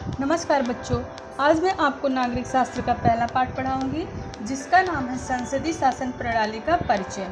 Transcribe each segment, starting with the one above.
नमस्कार बच्चों, आज मैं आपको नागरिक शास्त्र का पहला पाठ पढ़ाऊंगी जिसका नाम है संसदीय शासन प्रणाली का परिचय।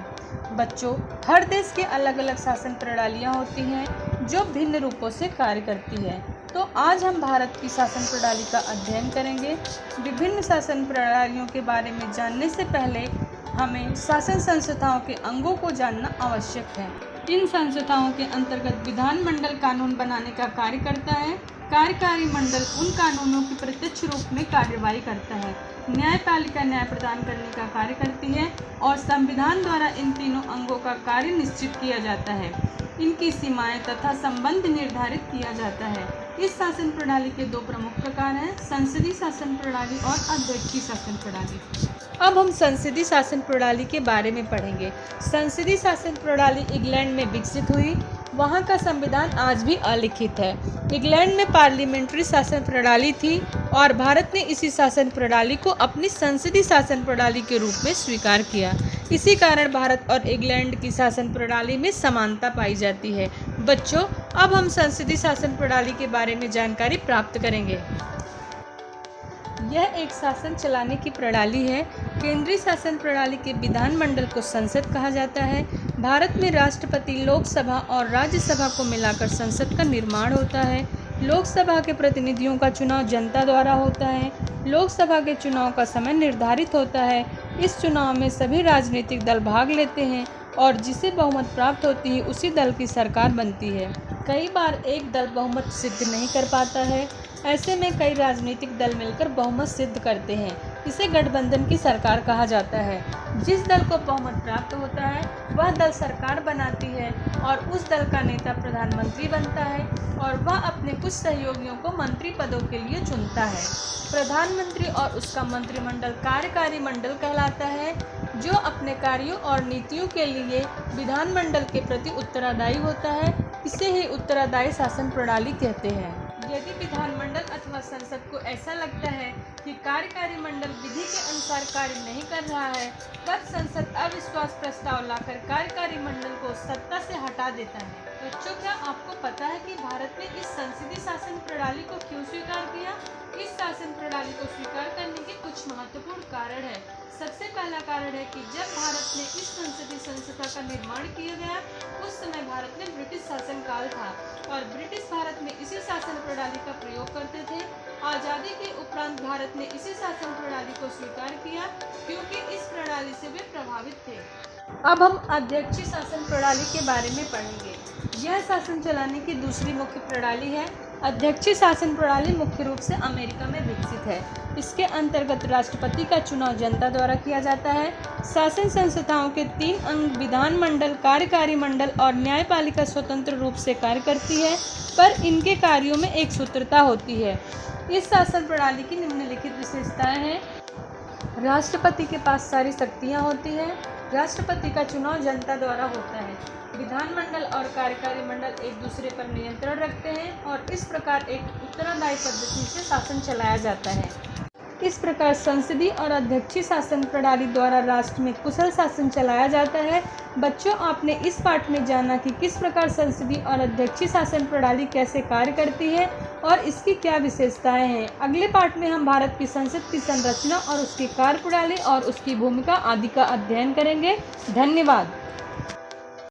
बच्चों, हर देश के अलग अलग शासन प्रणालियां होती हैं जो भिन्न रूपों से कार्य करती है। तो आज हम भारत की शासन प्रणाली का अध्ययन करेंगे। विभिन्न शासन प्रणालियों के बारे में जानने से पहले हमें शासन संस्थाओं के अंगों को जानना आवश्यक है। इन संस्थाओं के अंतर्गत विधानमंडल कानून बनाने का कार्य करता है। कार्यकारी मंडल उन कानूनों की प्रत्यक्ष रूप में कार्यवाही करता है। न्यायपालिका न्याय प्रदान करने का कार्य करती है और संविधान द्वारा इन तीनों अंगों का कार्य निश्चित किया जाता है। इनकी सीमाएं तथा संबंध निर्धारित किया जाता है। इस शासन प्रणाली के दो प्रमुख प्रकार हैं, संसदीय शासन प्रणाली और अध्यक्षीय शासन प्रणाली। अब हम संसदीय शासन प्रणाली के बारे में पढ़ेंगे। संसदीय शासन प्रणाली इंग्लैंड में विकसित हुई। वहाँ का संविधान आज भी अलिखित है। इंग्लैंड में पार्लियामेंट्री शासन प्रणाली थी और भारत ने इसी शासन प्रणाली को अपनी संसदीय शासन प्रणाली के रूप में स्वीकार किया। इसी कारण भारत और इंग्लैंड की शासन प्रणाली में समानता पाई जाती है। बच्चों, अब हम संसदीय शासन प्रणाली के बारे में जानकारी प्राप्त करेंगे। यह एक शासन चलाने की प्रणाली है। केंद्रीय शासन प्रणाली के विधानमंडल को संसद कहा जाता है। भारत में राष्ट्रपति, लोकसभा और राज्यसभा को मिलाकर संसद का निर्माण होता है। लोकसभा के प्रतिनिधियों का चुनाव जनता द्वारा होता है। लोकसभा के चुनाव का समय निर्धारित होता है। इस चुनाव में सभी राजनीतिक दल भाग लेते हैं और जिसे बहुमत प्राप्त होती है उसी दल की सरकार बनती है। कई बार एक दल बहुमत सिद्ध नहीं कर पाता है। ऐसे में कई राजनीतिक दल मिलकर बहुमत सिद्ध करते हैं। इसे गठबंधन की सरकार कहा जाता है। जिस दल को बहुमत प्राप्त होता है वह दल सरकार बनाती है और उस दल का नेता प्रधानमंत्री बनता है और वह अपने कुछ सहयोगियों को मंत्री पदों के लिए चुनता है। प्रधानमंत्री और उसका मंत्रिमंडल कार्यकारी मंडल कहलाता है, जो अपने कार्यों और नीतियों के लिए विधानमंडल के प्रति उत्तरदायी होता है। इसे ही उत्तरदायी शासन प्रणाली कहते हैं। यदि विधानमंडल अथवा संसद को ऐसा लगता है कि कार्यकारी मंडल विधि के अनुसार कार्य नहीं कर रहा है, तब संसद अविश्वास प्रस्ताव लाकर कार्यकारी मंडल को सत्ता से हटा देता है। बच्चों, क्या आपको पता है कि भारत ने इस संसदीय शासन प्रणाली को क्यों स्वीकार किया? इस शासन प्रणाली को स्वीकार करने के कुछ महत्वपूर्ण कारण है। सबसे पहला कारण है कि जब भारत में इस संसदीय संस्था का निर्माण किया गया, उस समय भारत में ब्रिटिश शासन काल था और ब्रिटिश भारत में इसी शासन प्रणाली का प्रयोग करते थे। आज़ादी के उपरांत भारत ने इसी शासन प्रणाली को स्वीकार किया क्योंकि इस प्रणाली से वे प्रभावित थे। अब हम अध्यक्षीय शासन प्रणाली के बारे में पढ़ेंगे। यह शासन चलाने की दूसरी मुख्य प्रणाली है। अध्यक्षीय शासन प्रणाली मुख्य रूप से अमेरिका में विकसित है। इसके अंतर्गत राष्ट्रपति का चुनाव जनता द्वारा किया जाता है। शासन संस्थाओं के तीन अंग विधानमंडल, कार्यकारी मंडल और न्यायपालिका स्वतंत्र रूप से कार्य करती है, पर इनके कार्यों में एक सूत्रता होती है। इस शासन प्रणाली की निम्नलिखित विशेषताएं हैं। राष्ट्रपति के पास सारी शक्तियां होती हैं। राष्ट्रपति का चुनाव जनता द्वारा होता है। विधानमंडल और कार्यकारी मंडल एक दूसरे पर नियंत्रण रखते हैं और इस प्रकार एक उत्तरदायी पद्धति से शासन चलाया जाता है। इस प्रकार संसदीय और अध्यक्षीय शासन प्रणाली द्वारा राष्ट्र में कुशल शासन चलाया जाता है। बच्चों, आपने इस पाठ में जाना कि किस प्रकार संसदीय और अध्यक्षीय शासन प्रणाली कैसे कार्य करती है और इसकी क्या विशेषताएं हैं। अगले पाठ में हम भारत की संसद की संरचना और उसकी कार्यप्रणाली और उसकी भूमिका आदि का अध्ययन करेंगे। धन्यवाद।